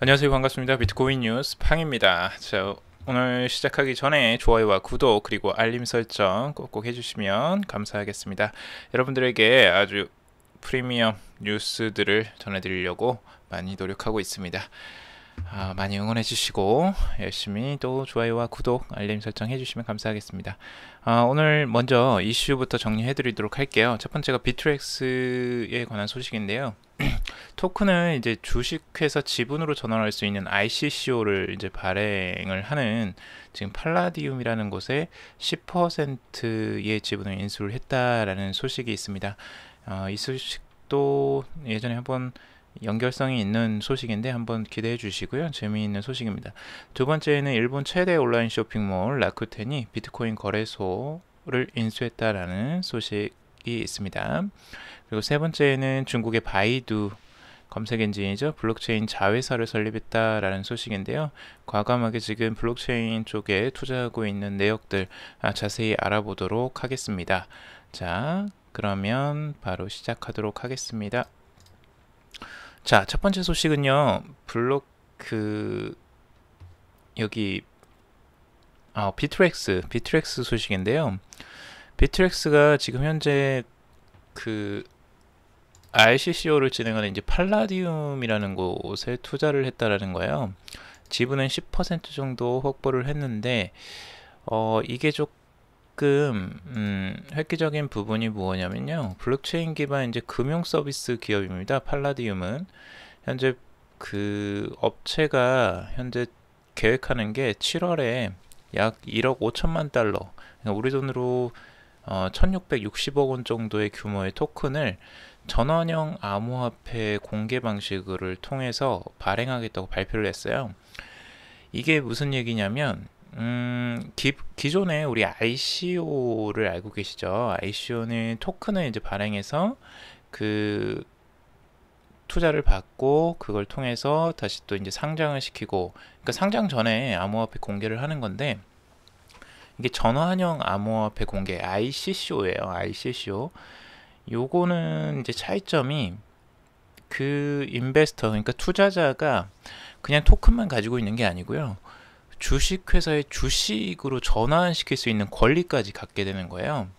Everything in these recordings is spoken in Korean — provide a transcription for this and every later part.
안녕하세요. 반갑습니다. 비트코인 뉴스 팡입니다. 자, 오늘 시작하기 전에 좋아요와 구독 그리고 알림 설정 꼭꼭 해주시면 감사하겠습니다. 여러분들에게 아주 프리미엄 뉴스들을 전해드리려고 많이 노력하고 있습니다. 많이 응원해 주시고 열심히 또 좋아요와 구독 알림 설정 해주시면 감사하겠습니다. 오늘 먼저 이슈부터 정리해 드리도록 할게요. 첫 번째가 비트렉스에 관한 소식인데요. 토큰을 이제 주식회사 지분으로 전환할 수 있는 ICCO를 이제 발행을 하는 지금 팔라디움이라는 곳에 10%의 지분을 인수를 했다라는 소식이 있습니다. 이 소식도 예전에 한번 연결성이 있는 소식인데 한번 기대해 주시고요. 재미있는 소식입니다. 두 번째는 일본 최대 온라인 쇼핑몰 라쿠텐이 비트코인 거래소를 인수했다라는 소식이 있습니다. 그리고 세 번째는 중국의 바이두 검색 엔진이죠. 블록체인 자회사를 설립했다라는 소식인데요. 과감하게 지금 블록체인 쪽에 투자하고 있는 내역들 자세히 알아보도록 하겠습니다. 자, 그러면 바로 시작하도록 하겠습니다. 자, 첫 번째 소식은요. 여기 비트렉스 소식인데요. 비트렉스가 지금 현재 ICCO를 진행하는 이제 팔라디움이라는 곳에 투자를 했다라는 거예요. 지분은 10% 정도 확보를 했는데 이게 조금 획기적인 부분이 뭐냐면요. 블록체인 기반 이제 금융 서비스 기업입니다. 팔라디움은 현재 그 업체가 현재 계획하는 게 7월에 약 1억 5천만 달러, 그러니까 우리 돈으로 1660억 원 정도의 규모의 토큰을 전원형 암호화폐 공개 방식을 통해서 발행하겠다고 발표를 했어요. 이게 무슨 얘기냐면 기존에 우리 ICO를 알고 계시죠? ICO는 토큰을 이제 발행해서 그 투자를 받고 그걸 통해서 다시 또 이제 상장을 시키고, 그러니까 상장 전에 암호화폐 공개를 하는 건데, 이게 전환형 암호화폐 공개 ICCO예요. ICCO. 요거는 이제 차이점이 그 인베스터, 그러니까 투자자가 그냥 토큰만 가지고 있는 게 아니고요. 주식회사의 주식으로 전환시킬 수 있는 권리까지 갖게 되는 거예요.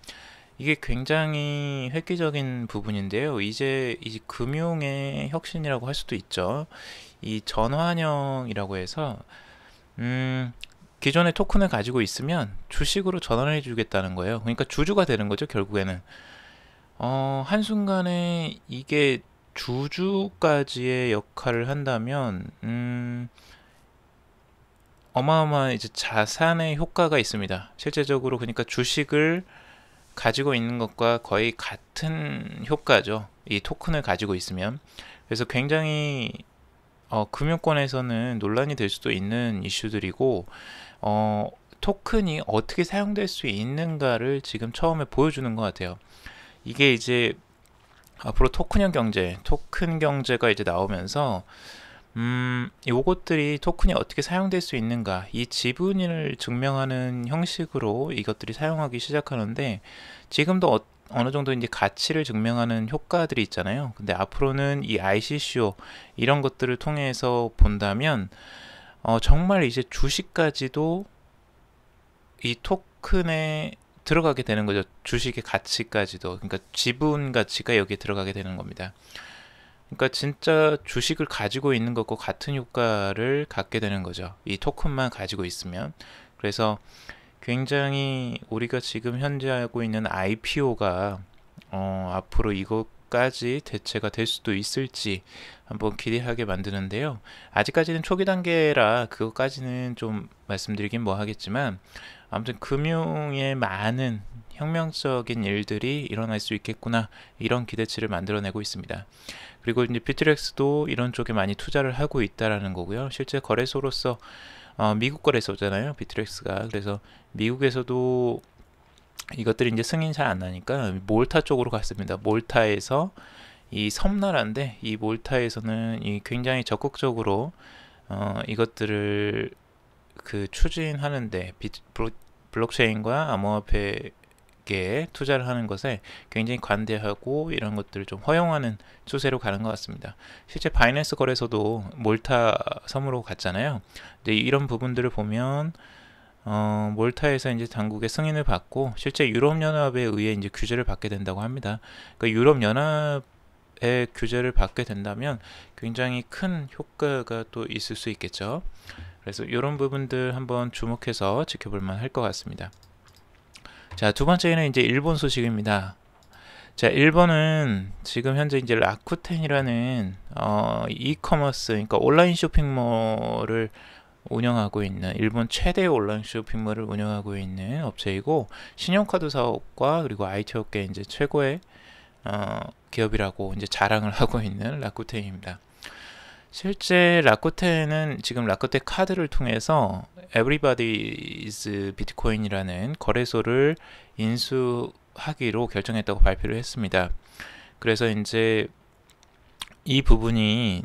이게 굉장히 획기적인 부분인데요. 이제 금융의 혁신이라고 할 수도 있죠. 이 전환형이라고 해서 기존의 토큰을 가지고 있으면 주식으로 전환해 주겠다는 거예요. 그러니까 주주가 되는 거죠, 결국에는. 한순간에 이게 주주까지의 역할을 한다면 어마어마한 이제 자산의 효과가 있습니다. 실제적으로 그러니까 주식을 가지고 있는 것과 거의 같은 효과죠. 이 토큰을 가지고 있으면. 그래서 굉장히 금융권에서는 논란이 될 수도 있는 이슈들이고, 토큰이 어떻게 사용될 수 있는가를 지금 처음에 보여주는 것 같아요. 이게 이제 앞으로 토큰 경제가 이제 나오면서 요것들이 토큰이 어떻게 사용될 수 있는가, 이 지분을 증명하는 형식으로 이것들이 사용하기 시작하는데, 지금도 어느 정도 이제 가치를 증명하는 효과들이 있잖아요. 근데 앞으로는 이 ICCO 이런 것들을 통해서 본다면 정말 이제 주식까지도 이 토큰에 들어가게 되는 거죠. 주식의 가치까지도. 그러니까 지분 가치가 여기에 들어가게 되는 겁니다. 그러니까 진짜 주식을 가지고 있는 것과 같은 효과를 갖게 되는 거죠. 이 토큰만 가지고 있으면. 그래서 굉장히 우리가 지금 현재 하고 있는 IPO가 앞으로 이것까지 대체가 될 수도 있을지 한번 기대하게 만드는데요. 아직까지는 초기 단계라 그것까지는 좀 말씀드리긴 뭐 하겠지만, 아무튼 금융에 많은 혁명적인 일들이 일어날 수 있겠구나, 이런 기대치를 만들어내고 있습니다. 그리고 이제 비트렉스도 이런 쪽에 많이 투자를 하고 있다라는 거고요. 실제 거래소로서 미국 거래소잖아요, 비트렉스가. 그래서 미국에서도 이것들이 이제 승인 잘 안 나니까 몰타 쪽으로 갔습니다. 몰타에서 이 섬나라인데, 이 몰타에서는 이 굉장히 적극적으로 이것들을 추진하는데, 블록체인과 암호화폐 게 투자를 하는 것에 굉장히 관대하고 이런 것들을 좀 허용하는 추세로 가는 것 같습니다. 실제 바이낸스 거래소도 몰타 섬으로 갔잖아요. 근데 이런 부분들을 보면 몰타에서 이제 당국의 승인을 받고 실제 유럽연합에 의해 이제 규제를 받게 된다고 합니다. 그러니까 유럽연합의 규제를 받게 된다면 굉장히 큰 효과가 또 있을 수 있겠죠. 그래서 이런 부분들 한번 주목해서 지켜볼 만 할 것 같습니다. 자, 두 번째는 이제 일본 소식입니다. 자, 일본은 지금 현재 이제 라쿠텐이라는 이커머스, 그러니까 온라인 쇼핑몰을 운영하고 있는, 일본 최대 온라인 쇼핑몰을 운영하고 있는 업체이고, 신용카드 사업과 그리고 IT 업계 이제 최고의 기업이라고 이제 자랑을 하고 있는 라쿠텐입니다. 실제 라쿠텐은 지금 라쿠텐 카드를 통해서 Everybody's Bitcoin이라는 거래소를 인수하기로 결정했다고 발표를 했습니다. 그래서 이제 이 부분이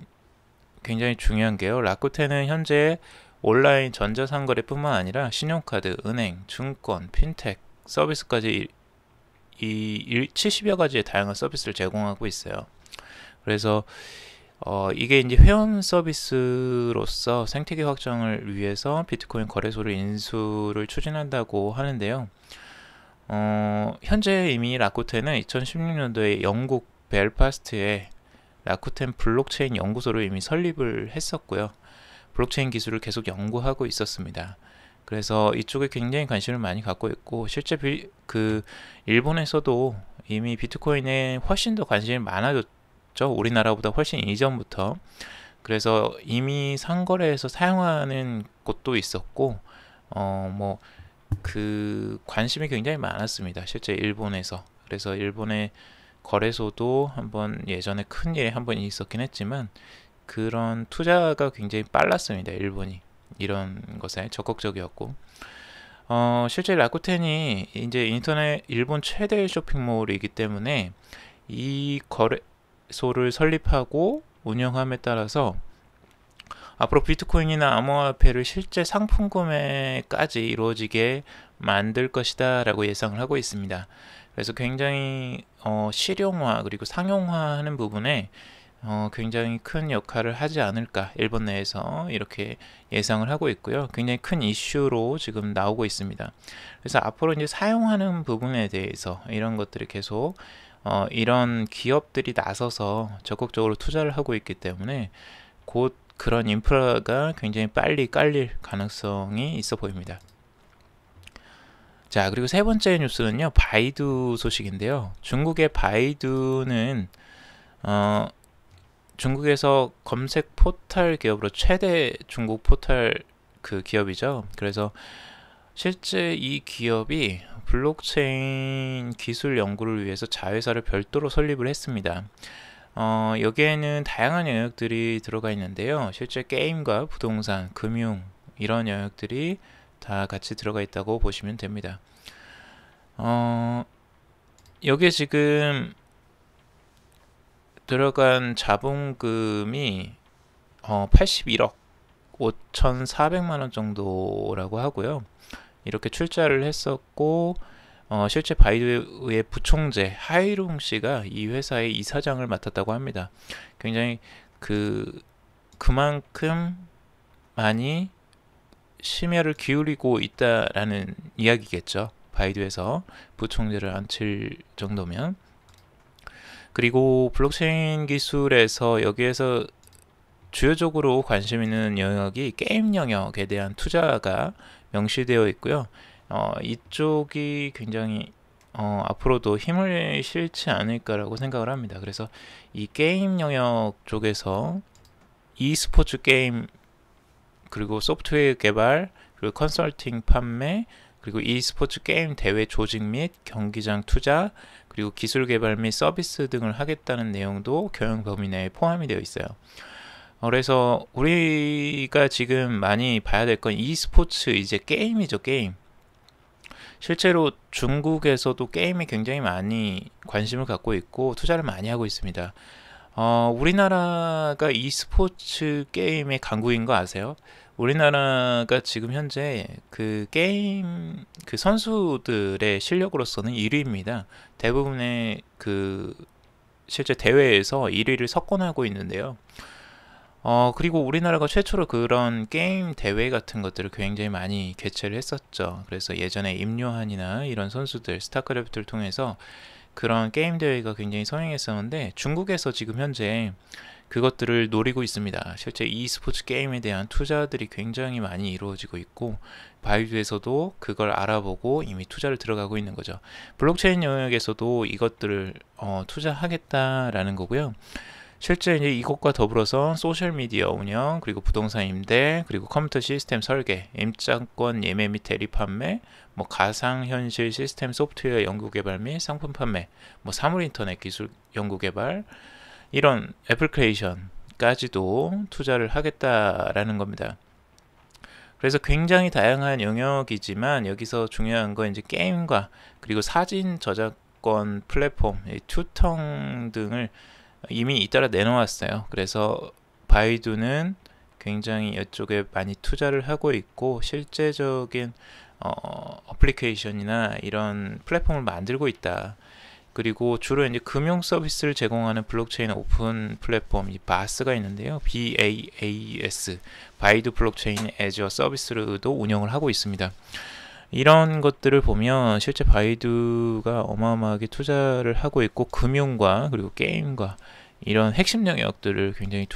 굉장히 중요한 게요. 라쿠텐은 현재 온라인 전자상거래뿐만 아니라 신용카드, 은행, 증권, 핀텍 서비스까지 이 70여 가지의 다양한 서비스를 제공하고 있어요. 그래서 이게 이제 회원 서비스로서 생태계 확장을 위해서 비트코인 거래소를 인수를 추진한다고 하는데요. 현재 이미 라쿠텐은 2016년도에 영국 벨파스트에 라쿠텐 블록체인 연구소를 이미 설립을 했었고요. 블록체인 기술을 계속 연구하고 있었습니다. 그래서 이쪽에 굉장히 관심을 많이 갖고 있고, 실제 일본에서도 이미 비트코인에 훨씬 더 관심이 많아졌죠. 우리나라보다 훨씬 이전부터. 그래서 이미 상거래에서 사용하는 곳도 있었고, 관심이 굉장히 많았습니다. 실제 일본에서. 그래서 일본의 거래소도 한번 예전에 큰 일이 한번 있었긴 했지만, 그런 투자가 굉장히 빨랐습니다. 일본이 이런 것에 적극적이었고, 실제 라쿠텐이 이제 인터넷 일본 최대 쇼핑몰이기 때문에 이 거래소를 설립하고 운영함에 따라서 앞으로 비트코인이나 암호화폐를 실제 상품 구매까지 이루어지게 만들 것이다 라고 예상을 하고 있습니다. 그래서 굉장히 실용화 그리고 상용화하는 부분에 굉장히 큰 역할을 하지 않을까, 일본 내에서 이렇게 예상을 하고 있고요. 굉장히 큰 이슈로 지금 나오고 있습니다. 그래서 앞으로 이제 사용하는 부분에 대해서 이런 것들이 계속 이런 기업들이 나서서 적극적으로 투자를 하고 있기 때문에 곧 그런 인프라가 굉장히 빨리 깔릴 가능성이 있어 보입니다. 자, 그리고 세 번째 뉴스는요, 바이두 소식인데요. 중국의 바이두는 중국에서 검색 포털 기업으로 최대 중국 포털 기업이죠. 그래서 실제 이 기업이 블록체인 기술 연구를 위해서 자회사를 별도로 설립을 했습니다. 여기에는 다양한 영역들이 들어가 있는데요. 실제 게임과 부동산, 금융 이런 영역들이 다 같이 들어가 있다고 보시면 됩니다. 여기에 지금 들어간 자본금이 81억 5,400만원 정도라고 하고요. 이렇게 출자를 했었고, 실제 바이두의 부총재 하이룽 씨가 이 회사의 이사장을 맡았다고 합니다. 굉장히 그만큼 많이 심혈을 기울이고 있다라는 이야기겠죠. 바이두에서 부총재를 앉힐 정도면. 그리고 블록체인 기술에서 여기에서 주요적으로 관심 있는 영역이 게임 영역에 대한 투자가 명시되어 있고요. 이쪽이 굉장히 앞으로도 힘을 실지 않을까라고 생각을 합니다. 그래서 이 게임 영역 쪽에서 e스포츠 게임, 그리고 소프트웨어 개발, 그리고 컨설팅 판매, 그리고 e스포츠 게임 대회 조직 및 경기장 투자, 그리고 기술 개발 및 서비스 등을 하겠다는 내용도 경영 범위 내에 포함이 되어 있어요. 그래서 우리가 지금 많이 봐야 될 건 e스포츠, 이제 게임이죠, 게임. 실제로 중국에서도 게임에 굉장히 많이 관심을 갖고 있고 투자를 많이 하고 있습니다. 우리나라가 e스포츠 게임의 강국인 거 아세요? 우리나라가 지금 현재 그 게임 그 선수들의 실력으로서는 1위입니다. 대부분의 그 실제 대회에서 1위를 석권하고 있는데요. 그리고 우리나라가 최초로 그런 게임 대회 같은 것들을 굉장히 많이 개최를 했었죠. 그래서 예전에 임요한이나 이런 선수들, 스타크래프트를 통해서 그런 게임 대회가 굉장히 성행했었는데, 중국에서 지금 현재 그것들을 노리고 있습니다. 실제 e스포츠 게임에 대한 투자들이 굉장히 많이 이루어지고 있고, 바이두에서도 그걸 알아보고 이미 투자를 들어가고 있는 거죠. 블록체인 영역에서도 이것들을 투자하겠다라는 거고요. 실제 이제 이것과 더불어서 소셜미디어 운영, 그리고 부동산 임대, 그리고 컴퓨터 시스템 설계, 임차권 예매 및 대리 판매, 뭐 가상현실 시스템 소프트웨어 연구 개발 및 상품 판매, 뭐 사물 인터넷 기술 연구 개발, 이런 애플리케이션까지도 투자를 하겠다라는 겁니다. 그래서 굉장히 다양한 영역이지만, 여기서 중요한 건 이제 게임과 그리고 사진 저작권 플랫폼, 튜텅 등을 이미 잇따라 내놓았어요. 그래서 바이두는 굉장히 이쪽에 많이 투자를 하고 있고, 실제적인 어플리케이션이나 이런 플랫폼을 만들고 있다. 그리고 주로 이제 금융 서비스를 제공하는 블록체인 오픈 플랫폼 바스가 있는데요. BAAS, 바이두 블록체인 애저 서비스도 운영을 하고 있습니다. 이런 것들을 보면 실제 바이두가 어마어마하게 투자를 하고 있고, 금융과 그리고 게임과 이런 핵심 영역들을 굉장히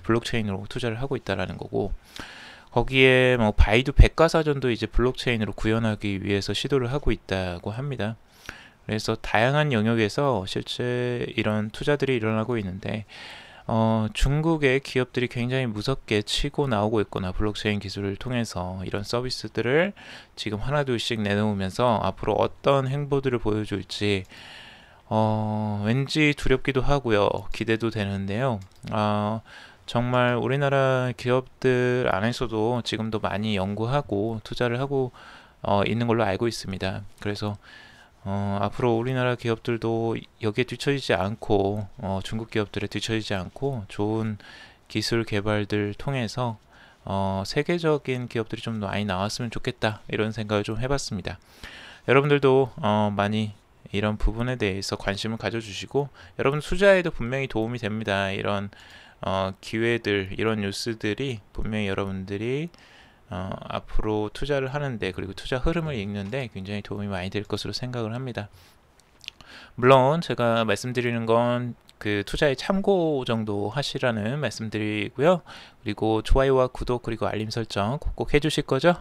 블록체인으로 투자를 하고 있다라는 거고, 거기에 뭐 바이두 백과사전도 이제 블록체인으로 구현하기 위해서 시도를 하고 있다고 합니다. 그래서 다양한 영역에서 실제 이런 투자들이 일어나고 있는데, 중국의 기업들이 굉장히 무섭게 치고 나오고 있거나 블록체인 기술을 통해서 이런 서비스들을 지금 하나둘씩 내놓으면서 앞으로 어떤 행보들을 보여줄지 왠지 두렵기도 하고요. 기대도 되는데요. 정말 우리나라 기업들 안에서도 지금도 많이 연구하고 투자를 하고 있는 걸로 알고 있습니다. 그래서 앞으로 우리나라 기업들도 여기에 뒤처지지 않고, 중국 기업들에 뒤처지지 않고 좋은 기술 개발들 통해서 세계적인 기업들이 좀 많이 나왔으면 좋겠다, 이런 생각을 좀 해봤습니다. 여러분들도 많이 이런 부분에 대해서 관심을 가져주시고, 여러분 투자에도 분명히 도움이 됩니다. 이런 기회들, 이런 뉴스들이 분명히 여러분들이 앞으로 투자를 하는데, 그리고 투자 흐름을 읽는데 굉장히 도움이 많이 될 것으로 생각을 합니다. 물론 제가 말씀드리는 건 그 투자의 참고 정도 하시라는 말씀드리고요. 그리고 좋아요와 구독 그리고 알림 설정 꼭 해주실 거죠?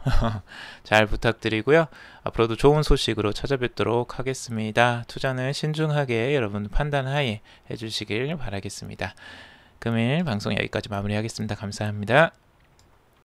잘 부탁드리고요. 앞으로도 좋은 소식으로 찾아뵙도록 하겠습니다. 투자는 신중하게 여러분 판단하에 해주시길 바라겠습니다. 금일 방송 여기까지 마무리하겠습니다. 감사합니다.